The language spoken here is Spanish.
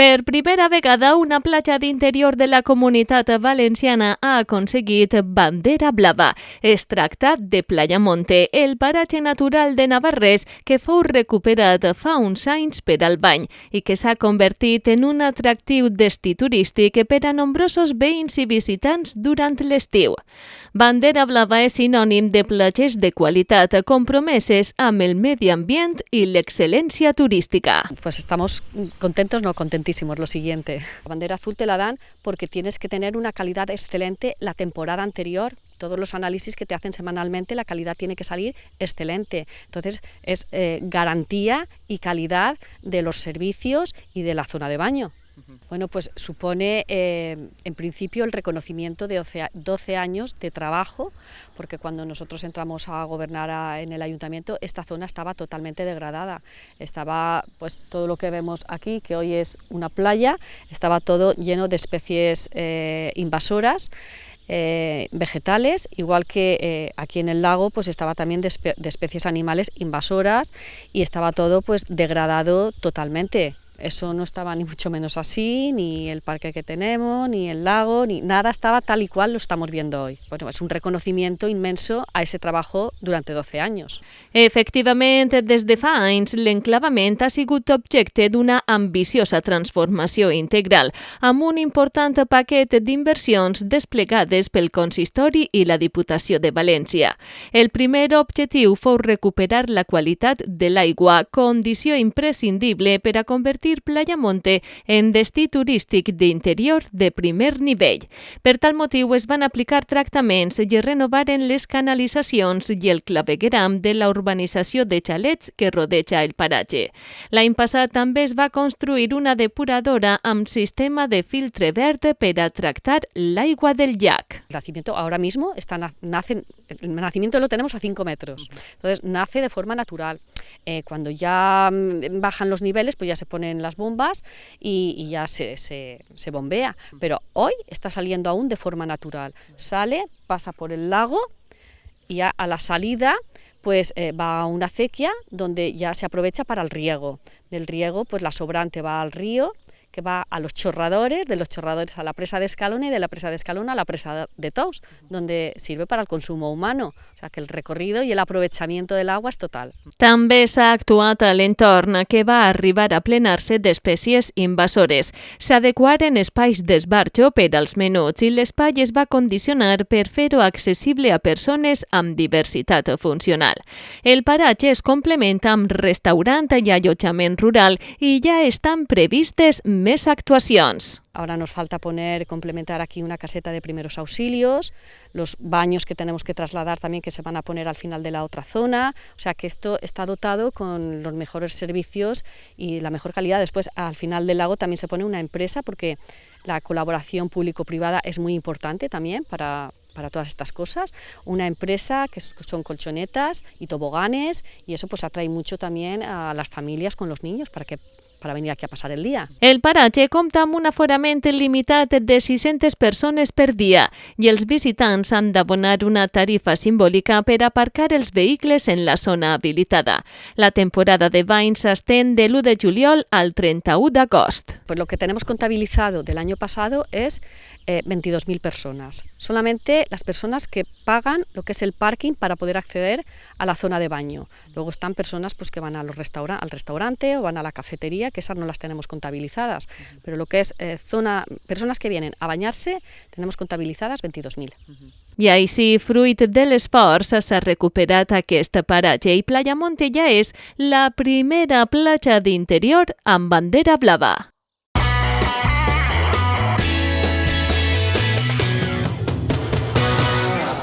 Per primera vegada, una platja d'interior de la Comunitat Valenciana ha aconseguit bandera blava. Es tracta de Playa Monte, el paratge natural de Navarrés que fou recuperat fa uns anys per al bany i que s'ha convertit en un atractiu destí turístic per a nombrosos veïns i visitants durant l'estiu. Bandera blava és sinònim de platges de qualitat, compromeses amb el medi ambient i l'excel·lència turística. Pues estamos contentos, no contentísimos. Lo siguiente, la bandera azul te la dan porque tienes que tener una calidad excelente la temporada anterior. Todos los análisis que te hacen semanalmente, la calidad tiene que salir excelente. Entonces es garantía y calidad de los servicios y de la zona de baño. Bueno, pues supone en principio el reconocimiento de 12 años de trabajo, porque cuando nosotros entramos a gobernar en el ayuntamiento, esta zona estaba totalmente degradada. Estaba pues todo lo que vemos aquí, que hoy es una playa, estaba todo lleno de especies invasoras, vegetales, igual que aquí en el lago pues estaba también de especies animales invasoras y estaba todo pues degradado totalmente. Eso no estaba ni mucho menos así, ni el parque que tenemos, ni el lago, ni nada estaba tal y cual lo estamos viendo hoy. Bueno, es un reconocimiento inmenso a ese trabajo durante 12 anys. Efectivament, des de fa anys, l'enclavament ha sigut objecte d'una ambiciosa transformació integral, amb un important paquet d'inversions desplegades pel Consistori i la Diputació de València. El primer objectiu fou recuperar la qualitat de l'aigua, condició imprescindible per a convertir Playa Monte en destí turístic d'interior de primer nivell. Per tal motiu es van aplicar tractaments i es renovaren les canalitzacions i el clavegueram de la urbanització de xalets que rodeja el paratge. L'any passat també es va construir una depuradora amb sistema de filtre verd per a tractar l'aigua del llac. El nacimiento ahora mismo el nacimiento lo tenemos a 5 metros, entonces nace de forma natural. Cuando ya bajan los niveles, pues ya se ponen las bombas y ya se bombea. Pero hoy está saliendo aún de forma natural. Sale, pasa por el lago y ya a la salida pues va a una acequia donde ya se aprovecha para el riego. Del riego pues la sobrante va al río, que va a los chorradores, de los chorradores a la presa de Escalona y de la presa de Escalona a la presa de Tous, donde sirve para el consumo humano. O sea que el recorrido y el aprovechamiento del agua es total. També s'ha actuat a l'entorn, que va arribar a plenar-se d'espècies invasores. S'adequaren espais d'esbarjo per als menuts i l'espai es va condicionar per fer-ho accessible a persones amb diversitat funcional. El paratge es complementa amb restaurant i allotjament rural i ja estan previstes més actuacions. Ahora nos falta complementar aquí una caseta de primeros auxilios, los baños que tenemos que trasladar también que se van a poner al final de la otra zona, o sea que esto está dotado con los mejores servicios y la mejor calidad. Después al final del lago también se pone una empresa porque la colaboración público-privada es muy importante también para todas estas cosas, una empresa que son colchonetas y toboganes y eso pues atrae mucho también a las familias con los niños para venir aquí a passar el dia. El paratge compta amb un aforament limitat de 600 persones per dia i els visitants han d'abonar una tarifa simbòlica per aparcar els vehicles en la zona habilitada. La temporada de bany s'estén de l'1 de juliol al 31 d'agost. Pues lo que tenemos contabilizado del año pasado es 22.000 personas. Solamente las personas que pagan lo que es el parking para poder acceder a la zona de baño. Luego están personas pues, que van al restaurante o van a la cafetería, que esas no las tenemos contabilizadas. Pero lo que es personas que vienen a bañarse, tenemos contabilizadas 22.000. I així, fruit de l'esforç, s'ha recuperat aquest paratge i Playa Monte ja és la primera platja d'interior amb bandera blava.